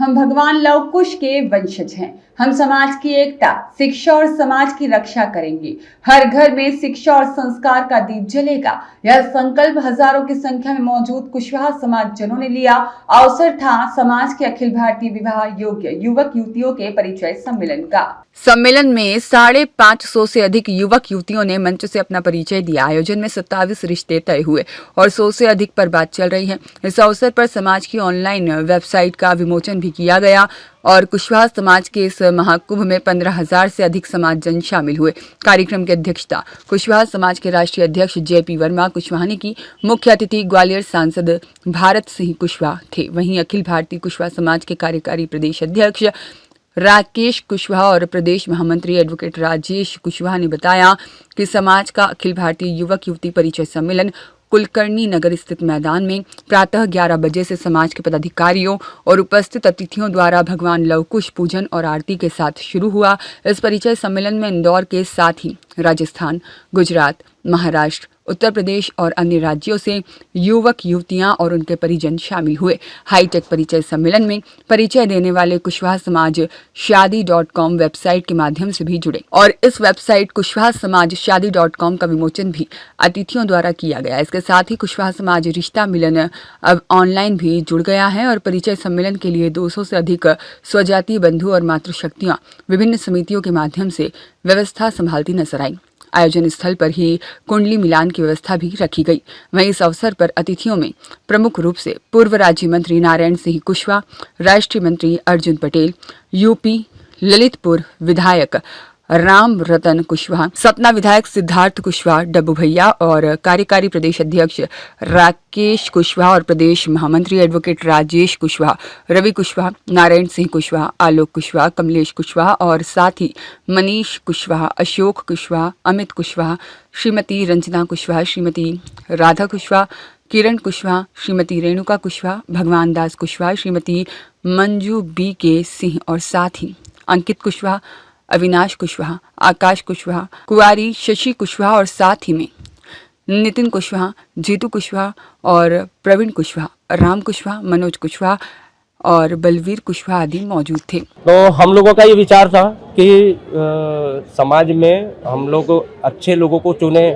हम भगवान लव कुश के वंशज हैं। हम समाज की एकता, शिक्षा और समाज की रक्षा करेंगे। हर घर में शिक्षा और संस्कार का दीप जलेगा। यह संकल्प हजारों की संख्या में मौजूद कुशवाहा समाज जनों ने लिया। अवसर था समाज के अखिल भारतीय विवाह योग्य युवक युवतियों के परिचय सम्मेलन का। सम्मेलन में 550 से अधिक युवक युवतियों ने मंच से अपना परिचय दिया। आयोजन में 27 रिश्ते तय हुए और 100 से अधिक पर बात चल रही है। इस अवसर पर समाज की ऑनलाइन वेबसाइट का विमोचन भी किया गया और कुशवाहा समाज के इस महाकुंभ में 15,000 से अधिक समाजजन शामिल हुए। कार्यक्रम की अध्यक्षता कुशवाहा समाज के राष्ट्रीय अध्यक्ष JP वर्मा कुशवाहा ने की। मुख्य अतिथि ग्वालियर सांसद भारत सिंह कुशवाहा थे। वहीं अखिल भारतीय कुशवाहा समाज के कार्यकारी प्रदेश अध्यक्ष राकेश कुशवाहा और प्रदेश महामंत्री एडवोकेट राजेश कुशवाहा ने बताया कि समाज का अखिल भारतीय युवक युवती परिचय सम्मेलन कुलकर्णी नगर स्थित मैदान में प्रातः 11 बजे से समाज के पदाधिकारियों और उपस्थित अतिथियों द्वारा भगवान लव कुश पूजन और आरती के साथ शुरू हुआ। इस परिचय सम्मेलन में इंदौर के साथ ही राजस्थान, गुजरात, महाराष्ट्र, उत्तर प्रदेश और अन्य राज्यों से युवक युवतियां और उनके परिजन शामिल हुए। हाईटेक परिचय सम्मेलन में परिचय देने वाले कुशवाहा समाज शादी.com वेबसाइट के माध्यम से भी जुड़े और इस वेबसाइट कुशवाहा समाज शादी.com का विमोचन भी अतिथियों द्वारा किया गया। इसके साथ ही कुशवाहा समाज रिश्ता मिलन अब ऑनलाइन भी जुड़ गया है और परिचय सम्मेलन के लिए 200 से अधिक स्वजातीय बंधु और मातृशक्तियां विभिन्न समितियों के माध्यम से व्यवस्था संभालती नजर आई। आयोजन स्थल पर ही कुंडली मिलान की व्यवस्था भी रखी गई। वहीं इस अवसर पर अतिथियों में प्रमुख रूप से पूर्व राज्य मंत्री नारायण सिंह कुशवाहा, राष्ट्रीय मंत्री अर्जुन पटेल, यूपी ललितपुर विधायक राम रतन कुशवाहा, सतना विधायक सिद्धार्थ कुशवाहा, डब्बू भैया और कार्यकारी प्रदेश अध्यक्ष राकेश कुशवाहा और प्रदेश महामंत्री एडवोकेट राजेश कुशवाहा, रवि कुशवाहा, नारायण सिंह कुशवाहा, आलोक कुशवाहा, कमलेश कुशवाहा और साथ ही मनीष कुशवाहा, अशोक कुशवाहा, अमित कुशवाहा, श्रीमती रंजना कुशवाहा, श्रीमती राधा कुशवाहा, किरण कुशवाहा, श्रीमती रेणुका कुशवाहा, भगवान दास कुशवाहा, श्रीमती मंजू BK सिंह और साथ ही अंकित कुशवाहा, अविनाश कुशवाहा, आकाश कुशवाहा, कुआरी शशि कुशवाहा और साथ ही में नितिन कुशवाहा, जीतू कुशवाहा और प्रवीण कुशवाहा, राम कुशवाहा, मनोज कुशवाहा और बलवीर कुशवाहा आदि मौजूद थे। तो हम लोगों का ये विचार था कि समाज में हम लोग अच्छे लोगों को चुने।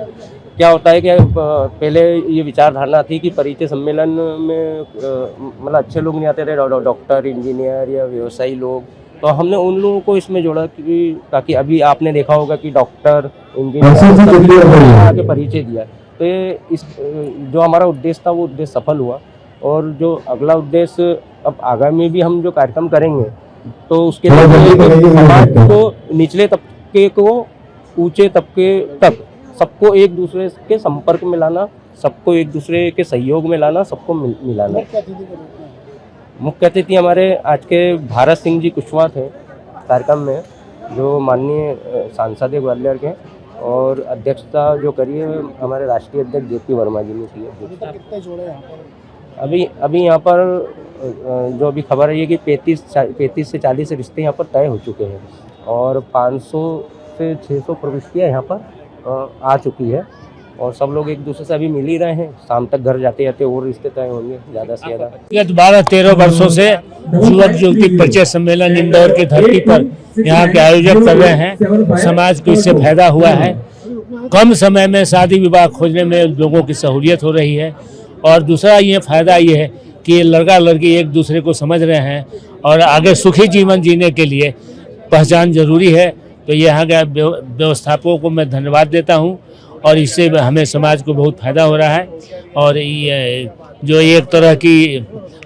क्या होता है कि पहले ये विचारधारणा थी कि परिचय सम्मेलन में मतलब अच्छे लोग नहीं आते थे, डॉक्टर, इंजीनियर या व्यवसायी लोग। तो हमने उन लोगों को इसमें जोड़ा कि ताकि अभी आपने देखा होगा कि डॉक्टर, इंजीनियर के परिचय दिया। तो ये इस जो हमारा उद्देश्य था वो उद्देश्य सफल हुआ। और जो अगला उद्देश्य अब आगामी भी हम जो कार्यक्रम करेंगे तो उसके लिए समाज को निचले तबके को ऊंचे तबके तक सबको एक दूसरे के संपर्क में लाना, सबको एक दूसरे के सहयोग में लाना, सबको मिलाना। मुख्य अतिथि हमारे आज के भारत सिंह जी कुशवाहा थे कार्यक्रम में, जो माननीय सांसद है ग्वालियर के, और अध्यक्षता जो करी है हमारे राष्ट्रीय अध्यक्ष JP वर्मा जी ने की। कितने जोड़े यहाँ पर? अभी यहाँ पर जो अभी खबर है कि 35 से 40 रिश्ते यहाँ पर तय हो चुके हैं और 500 से 600 प्रविष्टियाँ यहाँ पर आ चुकी है और सब लोग एक दूसरे से अभी मिल ही रहे हैं। शाम तक घर जाते जाते और रिश्ते तय होंगे ज़्यादा से ज़्यादा। गत 12-13 वर्षों से युवक युवती परिचय सम्मेलन इंदौर की धरती पर यहाँ के आयोजक कर रहे हैं। समाज को इससे फायदा हुआ है। कम समय में शादी विवाह खोजने में लोगों की सहूलियत हो रही है और दूसरा ये फायदा ये है कि लड़का लड़की एक दूसरे को समझ रहे हैं और आगे सुखी जीवन जीने के लिए पहचान जरूरी है। तो यहाँ के व्यवस्थापकों को मैं धन्यवाद देता हूँ और इससे हमें समाज को बहुत फायदा हो रहा है। और ये जो एक तरह की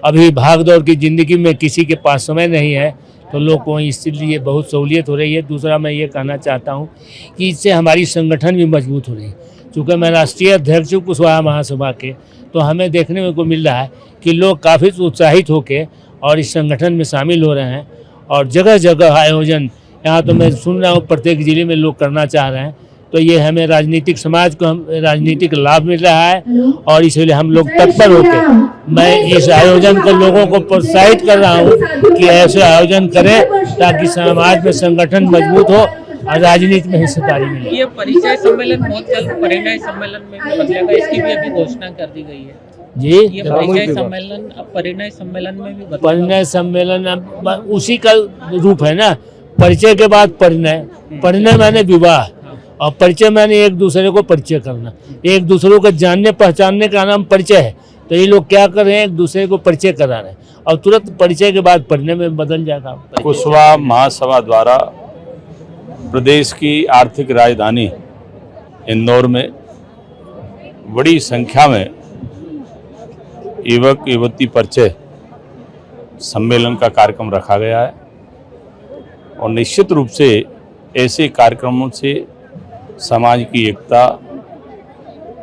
अभी भागदौड़ की ज़िंदगी में किसी के पास समय नहीं है तो लोग को इसलिए बहुत सहूलियत हो रही है। दूसरा मैं ये कहना चाहता हूँ कि इससे हमारी संगठन भी मजबूत हो रही है। चूँकि मैं राष्ट्रीय अध्यक्ष हूँ कुशवाहा महासभा के, तो हमें देखने को मिल रहा है कि लोग काफ़ी उत्साहित होकर और इस संगठन में शामिल हो रहे हैं और जगह जगह आयोजन यहाँ तो मैं सुन रहा हूँ प्रत्येक जिले में लोग करना चाह रहे हैं। तो ये हमें राजनीतिक समाज को हम राजनीतिक लाभ मिल रहा है और इसलिए हम लोग तत्पर होकर मैं इस आयोजन को लोगों को प्रोत्साहित कर रहा हूँ कि ऐसे आयोजन करें ताकि समाज में संगठन मजबूत हो और राजनीति में हिस्सेदारी मिले। ये परिचय सम्मेलन बहुत जल्द परिणय सम्मेलन में भी बदलेगा, इसकी भी अभी घोषणा कर दी गई है। जी ये परिचय सम्मेलन अब परिणय सम्मेलन में भी बदलाव परिणय सम्मेलन अब उसी का रूप है ना। परिचय के बाद परिणय, परिणय माने विवाह और परिचय माने एक दूसरे को परिचय करना, एक दूसरे को जानने पहचानने का नाम परिचय है। तो ये लोग क्या कर रहे हैं, एक दूसरे को परिचय करा रहे हैं और तुरंत परिचय के बाद परिणय में बदल जाएगा। कुशवाहा महासभा द्वारा प्रदेश की आर्थिक राजधानी इंदौर में बड़ी संख्या में युवक युवती परिचय सम्मेलन का कार्यक्रम रखा गया है और निश्चित रूप से ऐसे कार्यक्रमों से समाज की एकता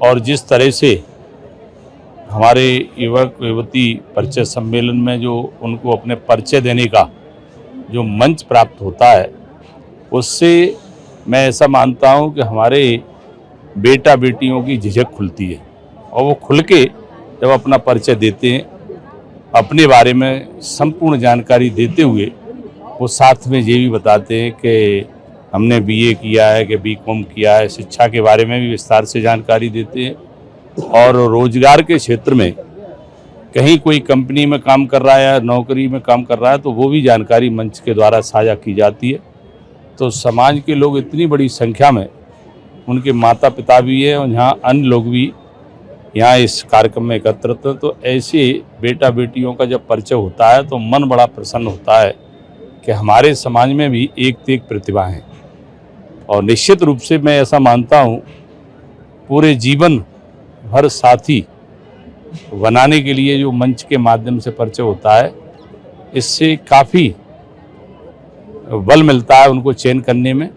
और जिस तरह से हमारे युवक युवती परिचय सम्मेलन में जो उनको अपने परिचय देने का जो मंच प्राप्त होता है, उससे मैं ऐसा मानता हूं कि हमारे बेटा बेटियों की झिझक खुलती है और वो खुल के जब अपना परिचय देते हैं, अपने बारे में संपूर्ण जानकारी देते हुए वो साथ में ये भी बताते हैं कि हमने बीए किया है कि बीकॉम किया है, शिक्षा के बारे में भी विस्तार से जानकारी देते हैं और रोजगार के क्षेत्र में कहीं कोई कंपनी में काम कर रहा है या नौकरी में काम कर रहा है तो वो भी जानकारी मंच के द्वारा साझा की जाती है। तो समाज के लोग इतनी बड़ी संख्या में, उनके माता पिता भी हैं और यहाँ अन्य लोग भी यहाँ इस कार्यक्रम में एकत्रित हैं, तो ऐसे बेटा बेटियों का जब परिचय होता है तो मन बड़ा प्रसन्न होता है कि हमारे समाज में भी एक से एक प्रतिभा है। और निश्चित रूप से मैं ऐसा मानता हूँ पूरे जीवन भर साथी बनाने के लिए जो मंच के माध्यम से परिचय होता है, इससे काफ़ी बल मिलता है उनको चयन करने में,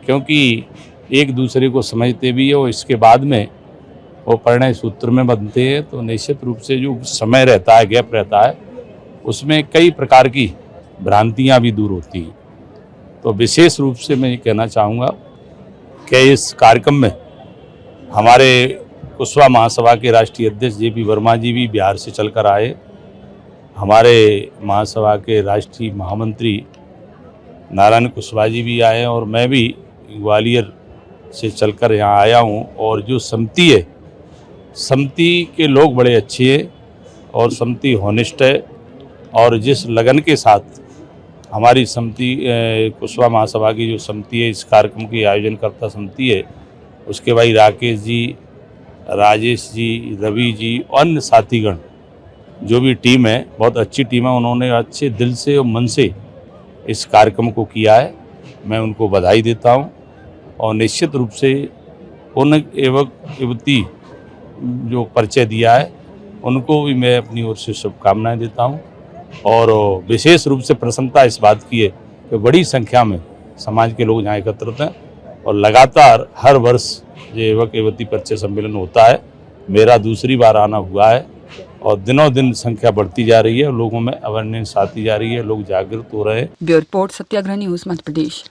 क्योंकि एक दूसरे को समझते भी है और इसके बाद में वो परिणय सूत्र में बनते हैं। तो निश्चित रूप से जो समय रहता है, गैप रहता है, उसमें कई प्रकार की भ्रांतियां भी दूर होती हैं। तो विशेष रूप से मैं ये कहना चाहूँगा कि इस कार्यक्रम में हमारे कुशवाहा महासभा के राष्ट्रीय अध्यक्ष JP वर्मा जी भी बिहार से चलकर आए, हमारे महासभा के राष्ट्रीय महामंत्री नारायण कुशवाहा जी भी आए और मैं भी ग्वालियर से चलकर यहाँ आया हूँ। और जो समिति है, समिति के लोग बड़े अच्छे हैं और समिति हॉनेस्ट है और जिस लगन के साथ हमारी समिति कुशवाहा महासभा की जो समिति है, इस कार्यक्रम की आयोजन करता समिति है, उसके भाई राकेश जी, राजेश जी, रवि जी और अन्य साथीगण जो भी टीम है, बहुत अच्छी टीम है। उन्होंने अच्छे दिल से और मन से इस कार्यक्रम को किया है, मैं उनको बधाई देता हूं। और निश्चित रूप से उन युवक युवती जो परिचय दिया है उनको भी मैं अपनी ओर से शुभकामनाएं देता हूं। और विशेष रूप से प्रसन्नता इस बात की है कि बड़ी संख्या में समाज के लोग यहाँ एकत्रित हैं और लगातार हर वर्ष ये युवक युवती परिचय सम्मेलन होता है। मेरा दूसरी बार आना हुआ है और दिनों दिन संख्या बढ़ती जा रही है और लोगों में अवेयरनेस आती जा रही है, लोग जागरूक हो रहे हैं। ब्यूरो रिपोर्ट, सत्याग्रह न्यूज, मध्य प्रदेश।